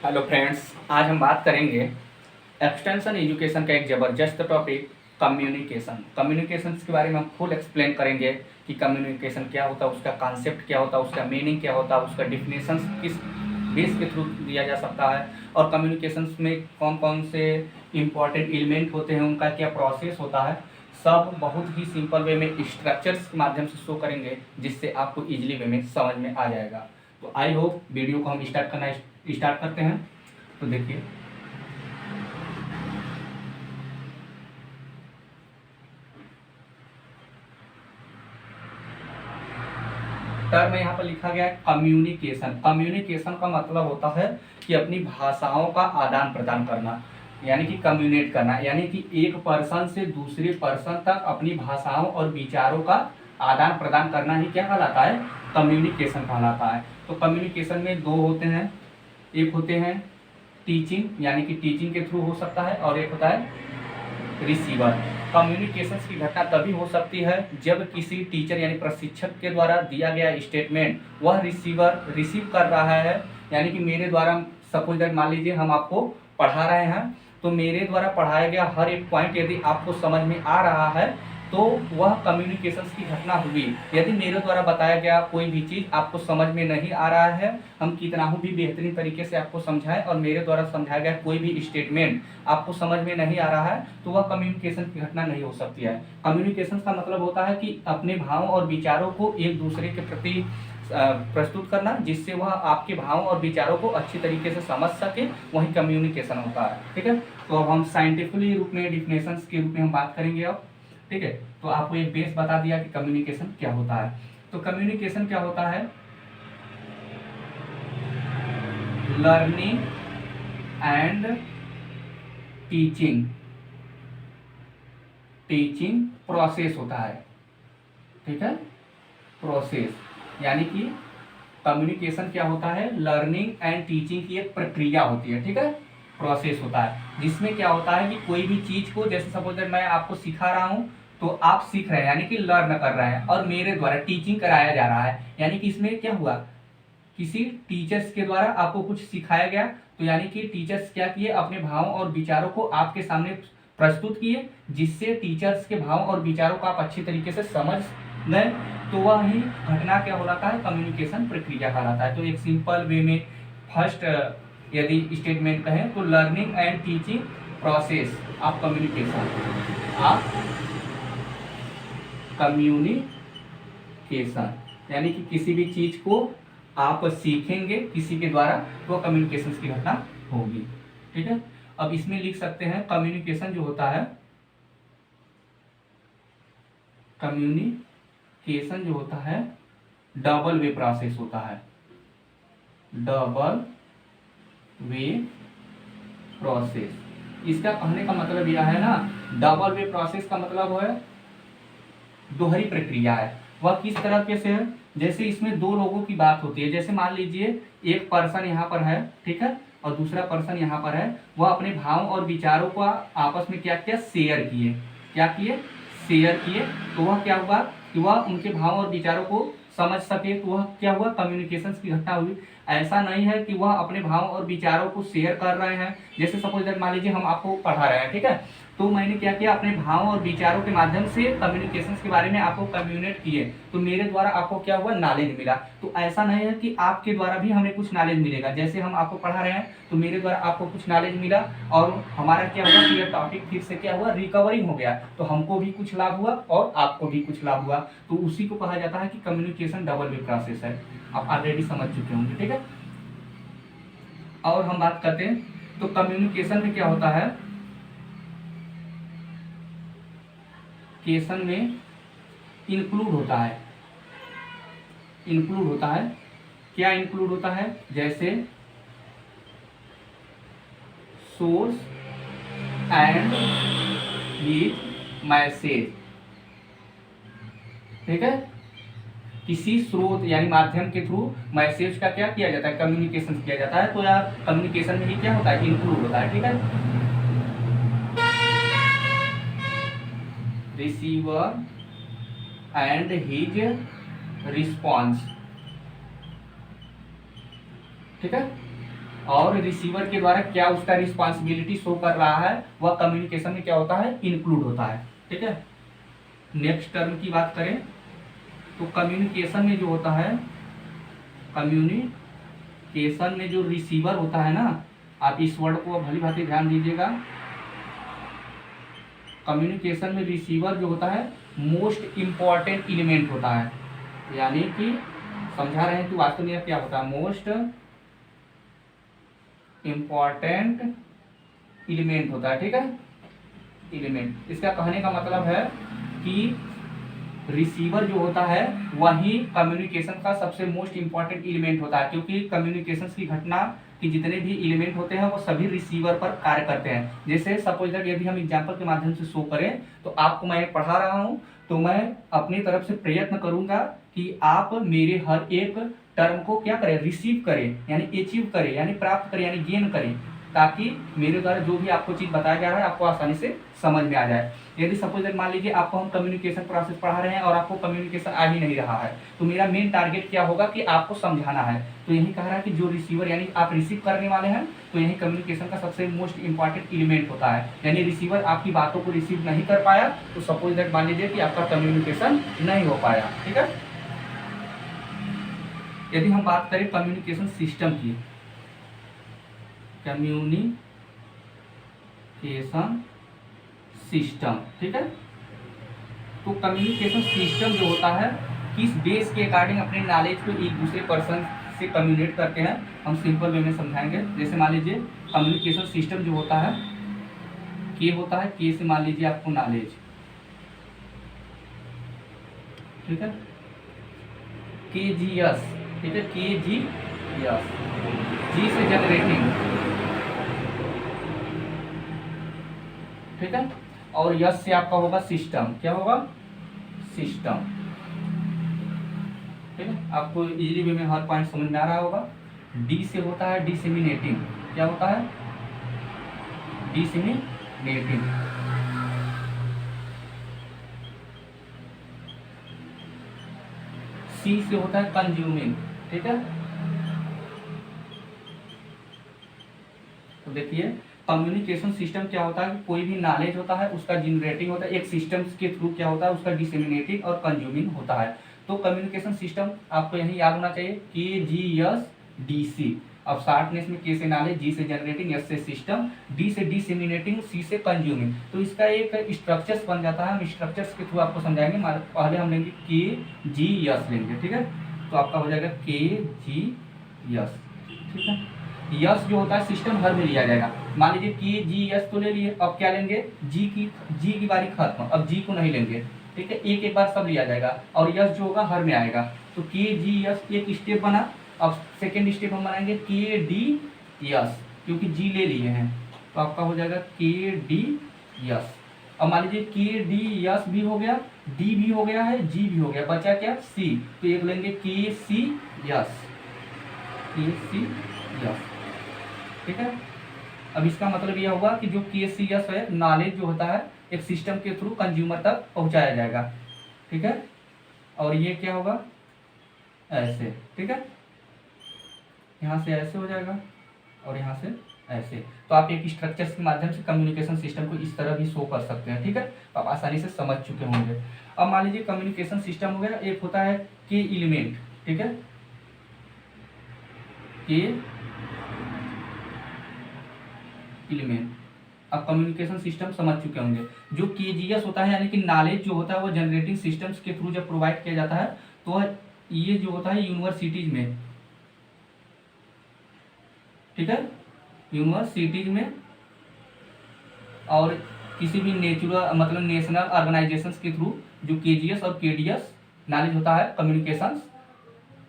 Hello friends, आज हम बात करेंगे एक्सटेंशन एजुकेशन का एक ज़बरदस्त टॉपिक कम्युनिकेशन। कम्युनिकेशन के बारे में हम फुल एक्सप्लेन करेंगे कि कम्युनिकेशन क्या होता है, उसका कॉन्सेप्ट क्या होता है, उसका मीनिंग क्या होता है, उसका डिफिनेशन किस बेस के थ्रू दिया जा सकता है और कम्युनिकेशन में कौन कौन से इम्पॉर्टेंट एलिमेंट होते हैं, उनका क्या प्रोसेस होता है। सब बहुत ही सिंपल वे में स्ट्रक्चर्स के माध्यम से शो करेंगे, जिससे आपको इजीली वे में समझ में आ जाएगा। तो आई होप वीडियो को हम स्टार्ट करते हैं। तो देखिए, टर्म यहाँ पर लिखा गया है कम्युनिकेशन। कम्युनिकेशन का मतलब होता है कि अपनी भाषाओं का आदान प्रदान करना, यानी कि कम्युनिकेट करना, यानी कि एक पर्सन से दूसरे पर्सन तक अपनी भाषाओं और विचारों का आदान प्रदान करना ही क्या कहलाता है, कम्युनिकेशन कहलाता है। तो कम्युनिकेशन में दो होते हैं, एक होते हैं टीचिंग, यानी कि टीचिंग के थ्रू हो सकता है, और एक होता है रिसीवर। कम्युनिकेशन की घटना तभी हो सकती है जब किसी टीचर यानी प्रशिक्षक के द्वारा दिया गया स्टेटमेंट वह रिसीवर रिसीव कर रहा है। यानी कि मेरे द्वारा सपोज दैट मान लीजिए हम आपको पढ़ा रहे हैं, तो मेरे द्वारा पढ़ाया गया हर एक पॉइंट यदि आपको समझ में आ रहा है तो वह कम्युनिकेशन की घटना हुई। यदि मेरे द्वारा बताया गया कोई भी चीज़ आपको समझ में नहीं आ रहा है, हम कितना भी बेहतरीन तरीके से आपको समझाएं और मेरे द्वारा समझाया गया कोई भी स्टेटमेंट आपको समझ में नहीं आ रहा है, तो वह कम्युनिकेशन की घटना नहीं हो सकती है। कम्युनिकेशन का मतलब होता है कि अपने भाव और विचारों को एक दूसरे के प्रति प्रस्तुत करना, जिससे वह आपके भाव और विचारों को अच्छी तरीके से समझ सके, वही कम्युनिकेशन होता है। ठीक है, तो अब हम साइंटिफिकली रूप में डिफिनेशन के रूप में हम बात करेंगे अब। ठीक है, तो आपको एक बेस बता दिया कि कम्युनिकेशन क्या होता है। तो कम्युनिकेशन क्या होता है, learning and teaching teaching process होता है। ठीक है, प्रोसेस यानी कि कम्युनिकेशन क्या होता है, लर्निंग एंड टीचिंग की एक प्रक्रिया होती है। ठीक है, प्रोसेस होता है जिसमें क्या होता है कि कोई भी चीज को, जैसे सपोज मैं आपको सिखा रहा हूँ तो आप सीख रहे हैं यानी कि लर्न कर रहे हैं, और मेरे द्वारा टीचिंग कराया जा रहा है, यानी कि इसमें क्या हुआ, किसी टीचर्स के द्वारा आपको कुछ सिखाया गया। तो यानी कि टीचर्स क्या किए, अपने भाव और विचारों को आपके सामने प्रस्तुत किए, जिससे टीचर्स के भाव और विचारों को आप अच्छी तरीके से समझ गए। तो वह ही घटना क्या कहलाता है, कम्युनिकेशन प्रक्रिया कहलाता है। तो एक सिंपल वे में फर्स्ट यदि स्टेटमेंट कहें तो learning and teaching process of communication, यानी कि किसी भी चीज को आप सीखेंगे किसी के द्वारा तो कम्युनिकेशन की घटना होगी। ठीक है, अब इसमें लिख सकते हैं कम्युनिकेशन जो होता है, कम्युनिकेशन जो होता है डबल वे प्रोसेस होता है। डबल वे प्रोसेस, इसका कहने का मतलब यह है ना, डबल वे प्रोसेस का मतलब है दोहरी प्रक्रिया है। वह किस तरह के से है, जैसे इसमें दो लोगों की बात होती है। जैसे मान लीजिए एक पर्सन यहाँ पर है, ठीक है, और दूसरा पर्सन यहाँ पर है, वह अपने भाव और विचारों को आपस में क्या किया, शेयर किए। क्या किए, शेयर किए। तो वह क्या हुआ कि वह उनके भाव और विचारों को समझ सके, तो वह क्या हुआ, कम्युनिकेशन की घटना हुई। ऐसा नहीं है कि वह अपने भाव और विचारों को शेयर कर रहे हैं। जैसे सपोज दैट मान लीजिए हम आपको पढ़ा रहे हैं, ठीक है, तो मैंने क्या किया, अपने भाव और विचारों के माध्यम से कम्युनिकेशन के बारे में आपको कम्युनिकेट किए, तो मेरे द्वारा आपको क्या हुआ, नॉलेज मिला। तो ऐसा नहीं है कि आपके द्वारा भी हमें कुछ नॉलेज मिलेगा। जैसे हम आपको पढ़ा रहे हैं तो मेरे द्वारा आपको कुछ नॉलेज मिला, और हमारा क्या हुआ कि यह टॉपिक फिर से क्या हुआ, रिकवरिंग हो गया, तो हमको भी कुछ लाभ हुआ और आपको भी कुछ लाभ हुआ। तो उसी को कहा जाता है कि कम्युनिकेशन डबल वे प्रोसेस है। आप ऑलरेडी समझ चुके होंगे। ठीक है, और हम बात करते हैं तो कम्युनिकेशन में क्या होता है, केशन में इंक्लूड होता है। इंक्लूड होता है, क्या इंक्लूड होता है, जैसे सोर्स एंड विथ मैसेज। ठीक है, किसी स्रोत यानी माध्यम के थ्रू मैसेज का क्या किया जाता है, कम्युनिकेशन किया जाता है। तो यार कम्युनिकेशन में ही क्या होता है, इंक्लूड होता है। ठीक है, रिसीवर एंड हिज रिस्पॉन्स। ठीक है, और रिसीवर के द्वारा क्या उसका रिस्पॉन्सिबिलिटी शो कर रहा है, वह कम्युनिकेशन में क्या होता है, इंक्लूड होता है। ठीक है, नेक्स्ट टर्म की बात करें तो कम्युनिकेशन में जो होता है, कम्युनिकेशन में जो रिसीवर होता है ना, आप इस वर्ड को भली भांति ध्यान दीजिएगा। कम्युनिकेशन में रिसीवर जो होता है मोस्ट इंपॉर्टेंट एलिमेंट होता है, यानी कि समझा रहे हैं कि वास्तव में क्या होता है, मोस्ट इंपॉर्टेंट एलिमेंट होता है। ठीक है, एलिमेंट, इसका कहने का मतलब है कि रिसीवर जो होता है वही कम्युनिकेशन का सबसे मोस्ट इंपॉर्टेंट एलिमेंट होता है, क्योंकि कम्युनिकेशन की घटना कि जितने भी एलिमेंट होते हैं वो सभी रिसीवर पर कार्य करते हैं। जैसे सपोज दैट यदि हम एग्जांपल के माध्यम से शो करें तो आपको मैं पढ़ा रहा हूं तो मैं अपनी तरफ से प्रयत्न करूंगा कि आप मेरे हर एक टर्म को क्या करें, रिसीव करें, यानी अचीव करें, यानी प्राप्त करें, यानी गेन करें, ताकि मेरे द्वारा जो भी आपको चीज बताया जा रहा है आपको आसानी से समझ में आ जाए। यदि सपोज दैट मान लीजिए आपको हम कम्युनिकेशन प्रोसेस पढ़ा रहे हैं और आपको कम्युनिकेशन आ ही नहीं रहा है, तो मेरा मेन टारगेट क्या होगा कि आपको समझाना है। तो यही कह रहा है कि जो रिसीवर यानी आप रिसीव करने वाले हैं, तो यही कम्युनिकेशन का सबसे मोस्ट इंपॉर्टेंट एलिमेंट होता है। यानी रिसीवर आपकी बातों को रिसीव नहीं कर पाया तो सपोज दैट मान लीजिए कि आपका कम्युनिकेशन नहीं हो पाया। ठीक है, यदि हम बात करें कम्युनिकेशन सिस्टम की, कम्युनिकेशन सिस्टम, ठीक है, तो कम्युनिकेशन सिस्टम जो होता है किस बेस के अकॉर्डिंग अपने नॉलेज को एक दूसरे पर्सन से कम्युनिकेट करते हैं, हम सिंपल वे में समझाएंगे। जैसे मान लीजिए कम्युनिकेशन सिस्टम जो होता है, के होता है, के से मान लीजिए आपको नॉलेज, ठीक है, के जी एस, ठीक है, के जी एस, जी से जनरेटिंग, ठीक है, और यस से आपका होगा सिस्टम, क्या होगा, सिस्टम। ठीक है, आपको इजीली वे में हर पॉइंट समझ में आ रहा होगा। डी से होता है डिसेमिनेटिंग, क्या होता है, डिसेमिनेटिंग। सी से होता है कंज्यूमिंग, ठीक है। तो देखिए कम्युनिकेशन सिस्टम क्या होता है, कोई भी नॉलेज होता है उसका जनरेटिंग होता है, एक सिस्टम के थ्रू क्या होता है उसका डिसेमिनेटिंग और कंज्यूमिंग होता है। तो कम्युनिकेशन सिस्टम आपको यही याद होना चाहिए, के जी एस डी सी। अब शार्टनेस में के से नॉलेज, जी से जनरेटिंग, एस से सिस्टम, डी से डिसेमिनेटिंग, सी से कंज्यूमिंग। तो इसका एक स्ट्रक्चर्स बन जाता है, हम स्ट्रक्चर्स के थ्रू आपको समझाएंगे। पहले हम लेंगे के जी एस लेंगे, ठीक है, तो आपका हो जाएगा के जी एस, ठीक है। यस जो होता है सिस्टम हर में लिया जाएगा। मान लीजिए के जी एस तो ले लिए, अब क्या लेंगे, जी की बारी खत्म, अब जी को नहीं लेंगे, ठीक है, एक एक बार सब लिया जाएगा और यस जो होगा हर में आएगा। तो के जी एस एक स्टेप बना। अब सेकेंड स्टेप हम बनाएंगे के डी यस, क्योंकि जी ले लिए हैं, तो आपका हो जाएगा के डी यस। अब मान लीजिए के डी यस भी हो गया, डी भी हो गया है, जी भी हो गया, बचा क्या, सी। तो एक लेंगे के सी यस, के सी यस, ठीक है। अब इसका मतलब यह होगा कि जो केसीएस है, नॉलेज जो होता है एक सिस्टम के थ्रू कंज्यूमर तक पहुंचाया जाएगा, ठीक है। और ये क्या होगा, ऐसे, ठीक है, यहाँ से ऐसे हो जाएगा और यहाँ से ऐसे। तो आप एक स्ट्रक्चर के माध्यम से कम्युनिकेशन सिस्टम को इस तरह भी शो कर सकते हैं, ठीक है, तो आप आसानी से समझ चुके होंगे। अब मान लीजिए कम्युनिकेशन सिस्टम हो गया, एक होता है के एलिमेंट, ठीक है, के एलिमेंट। अब कम्युनिकेशन सिस्टम समझ चुके होंगे। जो केजीएस होता है यानी कि नॉलेज जो होता है वो जनरेटिंग सिस्टम्स के थ्रू जब प्रोवाइड किया जाता है, तो ये जो होता है यूनिवर्सिटीज में, ठीक है, यूनिवर्सिटीज में और किसी भी नेचुरल मतलब नेशनल ऑर्गेनाइजेशंस के थ्रू जो केजीएस और केडीएस नॉलेज होता है कम्युनिकेशन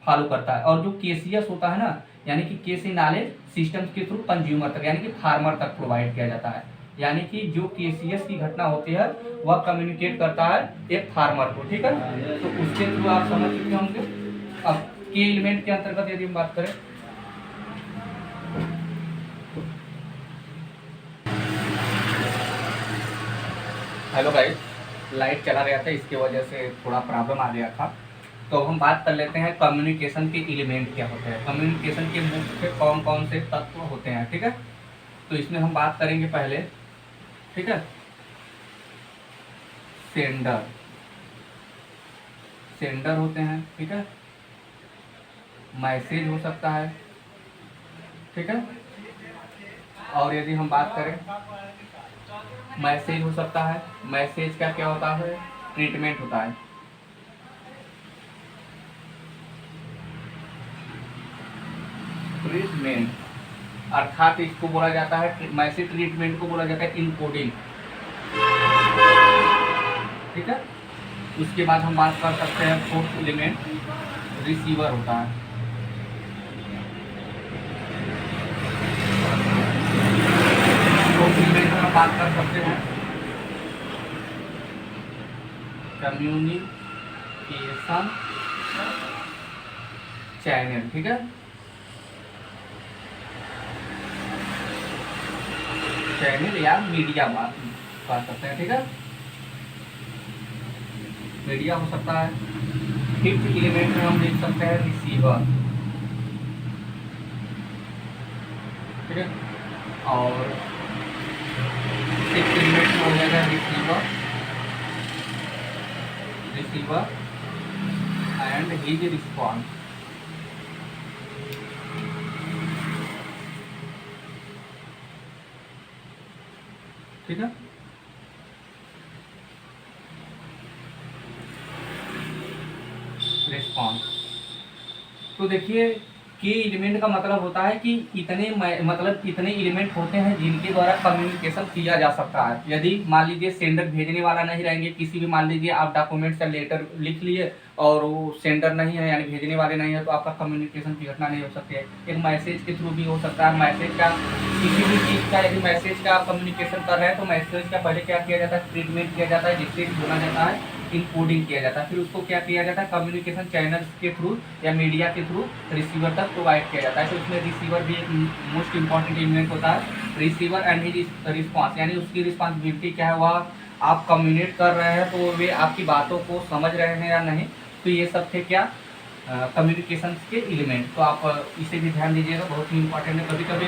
फॉलो करता है। और जो केसीएस होता है ना, यानी कि के से नॉलेज सिस्टम के थ्रू कंज्यूमर तक यानी कि फार्मर तक प्रोवाइड किया जाता है। यानी कि जो केसीएस की घटना होती है वह कम्युनिकेट करता है एक फार्मर को, ठीक है, तो उसके थ्रू आप समझ चुके होंगे। अब के एलिमेंट के अंतर्गत यदि हम बात करें, हेलो गाइस, लाइट चला गया था, इसकी वजह से थोड़ा प्रॉब्लम आ गया था। तो अब हम बात कर लेते हैं कम्युनिकेशन के एलिमेंट क्या होते हैं, कम्युनिकेशन के मुख्य कौन कौन से तत्व होते हैं। ठीक है, तो इसमें हम बात करेंगे पहले, ठीक है, सेंडर, सेंडर होते हैं, ठीक है, मैसेज हो सकता है, ठीक है, और यदि हम बात करें मैसेज हो सकता है, मैसेज का क्या होता है, ट्रीटमेंट होता है, ट्रीटमेंट, अर्थात इसको बोला जाता है, मैसेज ट्रीटमेंट को बोला जाता है इनकोडिंग। ठीक है, उसके बाद हम बात कर सकते हैं फोर्थ एलिमेंट, रिसीवर होता है। फोर्थ एलिमेंट हम बात कर सकते हैं कम्युनिकेशन चैनल। ठीक है, चैनल या मीडिया बात कर सकते हैं। ठीक है, मीडिया हो सकता है। फिफ्थ एलिमेंट में हम देख सकते हैं रिसीवर। ठीक है, और सिक्स्थ एलिमेंट में हो जाएगा receiver, receiver and his response. ठीक है, रिस्पॉन्स। तो देखिए की एलिमेंट का मतलब होता है कि इतने मतलब इतने एलिमेंट होते हैं जिनके द्वारा कम्युनिकेशन किया जा सकता है। यदि मान लीजिए सेंडर भेजने वाला नहीं रहेंगे, किसी भी मान लीजिए आप डॉक्यूमेंट्स या लेटर लिख लिए और वो सेंडर नहीं है यानी भेजने वाले नहीं है, तो आपका कम्युनिकेशन की घटना नहीं हो सकती है। एक मैसेज के थ्रू भी हो सकता है, मैसेज का किसी भी चीज़ का यदि मैसेज का आप कम्युनिकेशन कर रहे हैं तो मैसेज का पहले क्या किया जाता है, ट्रीटमेंट किया जाता है, जिससे बोला जाता है इनकोडिंग किया जाता है। फिर उसको क्या किया जाता है, कम्युनिकेशन चैनल्स के थ्रू या मीडिया के थ्रू रिसीवर तक प्रोवाइड किया जाता है। तो इसमें रिसीवर भी एक मोस्ट इंपॉर्टेंट एलिमेंट होता है। रिसीवर एंड हिज रिस्पॉन्स, यानी उसकी रिस्पॉन्सिबिलिटी क्या है, वह आप कम्युनिकेट कर रहे हैं तो वे आपकी बातों को समझ रहे हैं या नहीं। तो ये सब थे क्या, कम्युनिकेशन के एलिमेंट। तो आप इसे भी ध्यान दीजिएगा, बहुत ही इंपॉर्टेंट है। कभी कभी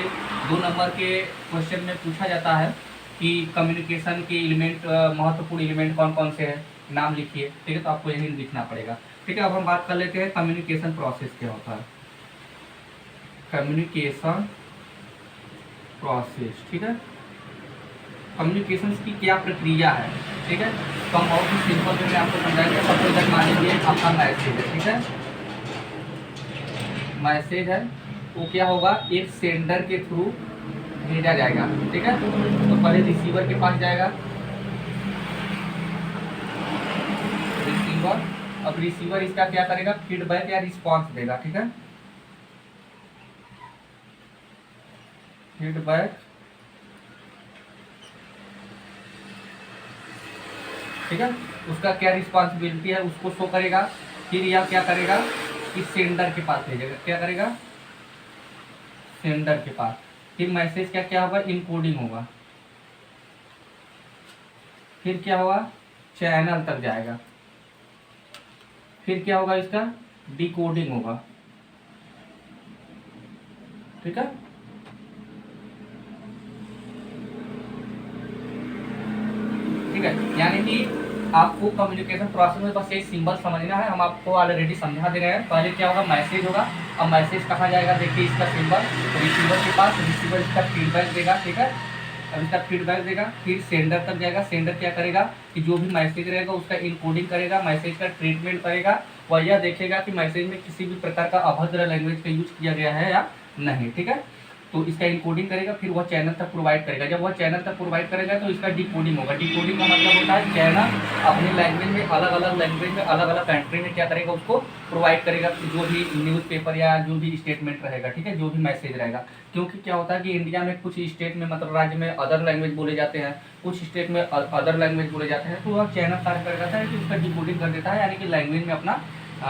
2 नंबर के क्वेश्चन में पूछा जाता है कि कम्युनिकेशन के एलिमेंट, महत्वपूर्ण एलिमेंट कौन कौन से हैं, नाम लिखिए। ठीक है, तो आपको यही लिखना पड़ेगा। ठीक है, अब हम बात कर लेते हैं कम्युनिकेशन प्रोसेस क्या होता है। कम्युनिकेशन प्रोसेस, ठीक है, कम्युनिकेशन की क्या प्रक्रिया है। ठीक है, तो हम बहुत ही सिंपल वे में आपको समझाएंगे। सबसे तक मान लीजिए आपका मैसेज है, ठीक है, मैसेज है, वो क्या होगा, एक सेंडर के थ्रू भेजा जाएगा। ठीक है, तो पहले रिसीवर के पास जाएगा, रिसीवर, अब रिसीवर इसका क्या करेगा, फीडबैक या रिस्पांस देगा। ठीक है, फीडबैक, ठीक है, उसका क्या रिस्पॉन्सिबिलिटी है उसको शो करेगा। फिर यह क्या करेगा कि सेंडर के पास भेजेगा, क्या करेगा, सेंडर के पास। फिर मैसेज का क्या होगा, इनकोडिंग होगा। फिर क्या होगा, चैनल तक जाएगा। फिर क्या होगा, इसका डिकोडिंग होगा। ठीक है, ठीक है, यानी कि आपको कम्युनिकेशन प्रोसेस में बस एक सिंबल समझना है, हम आपको ऑलरेडी समझा दे रहे हैं। पहले क्या होगा, मैसेज होगा। अब मैसेज कहाँ जाएगा, देखिए इसका सिंबल रिसीवर के पास, रिसीवर इसका फीडबैक देगा। ठीक है, अब इसका फीडबैक देगा, फिर सेंडर तक जाएगा। सेंडर क्या करेगा कि जो भी मैसेज रहेगा उसका इनकोडिंग करेगा, मैसेज का ट्रीटमेंट करेगा। वह यह देखेगा कि मैसेज में किसी भी प्रकार का अभद्र लैंग्वेज का यूज किया गया है या नहीं। ठीक है, तो इसका इनकोडिंग करेगा, फिर वह चैनल तक प्रोवाइड करेगा। जब वह चैनल तक प्रोवाइड करेगा तो इसका डिकोडिंग होगा। डिकोडिंग का मतलब होता है चैनल अपनी लैंग्वेज में, अलग अलग लैंग्वेज में, अलग अलग कंट्री में क्या करेगा, उसको प्रोवाइड करेगा, जो भी न्यूज़पेपर या जो भी स्टेटमेंट रहेगा। ठीक है, जो भी मैसेज रहेगा, क्योंकि क्या होता है कि इंडिया में कुछ स्टेट में, मतलब राज्य में अदर लैंग्वेज बोले जाते हैं, कुछ स्टेट में अदर लैंग्वेज बोले जाते हैं। तो वह चैनल कार्य कर देता है कि उसका डिकोडिंग कर देता है, यानी कि लैंग्वेज में अपना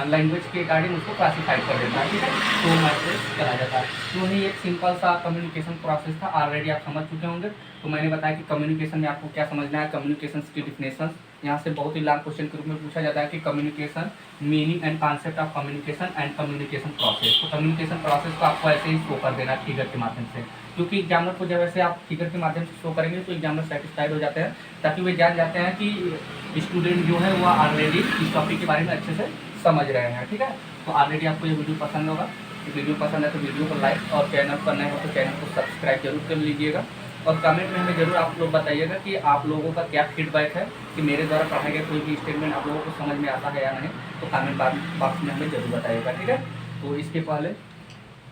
लैंग्वेज के अकॉर्डिंग उसको क्लासीफाइड कर देता है। ठीक है, तो मैसेज चला जाता है। तो ही एक सिंपल सा कम्युनिकेशन प्रोसेस था, ऑलरेडी आप समझ चुके होंगे। तो मैंने बताया कि कम्युनिकेशन में आपको क्या समझना है, कम्युनिकेशन की डिफिनेशन यहाँ से बहुत ही लॉन्ग क्वेश्चन के रूप में पूछा जाता है कि communication meaning and concept of communication and communication process. तो कम्युनिकेशन प्रोसेस को आपको ऐसे ही शो कर देना है फिगर के माध्यम से, क्योंकि एग्जामिनर को जब ऐसे आप फिगर के माध्यम से शो करेंगे तो एग्जामिनर सेटिस्फाइड हो जाते हैं, ताकि वे जान जाते हैं कि स्टूडेंट जो है वो ऑलरेडी इस टॉपिक के बारे में अच्छे से समझ रहे हैं। ठीक है, तो ऑलरेडी आपको ये वीडियो पसंद होगा। वीडियो पसंद है तो वीडियो को लाइक और चैनल पर नए हो तो चैनल को सब्सक्राइब जरूर कर लीजिएगा। और कमेंट में हमें जरूर आप लोग बताइएगा कि आप लोगों का क्या फीडबैक है, कि मेरे द्वारा पढ़ाया गया कोई भी स्टेटमेंट आप लोगों को समझ में आता है या नहीं, तो कमेंट बॉक्स में हमें जरूर बताइएगा। ठीक है, तो इसके पहले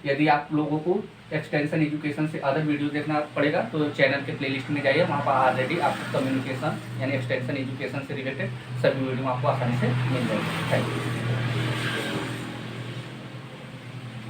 यदि आप लोगों को एक्सटेंशन एजुकेशन से अदर वीडियो देखना पड़ेगा तो चैनल के प्लेलिस्ट में जाइए, वहाँ पर ऑलरेडी आपको कम्युनिकेशन यानी एक्सटेंशन एजुकेशन से रिलेटेड सभी वीडियो आपको आसानी से मिल जाएगी। Thank you.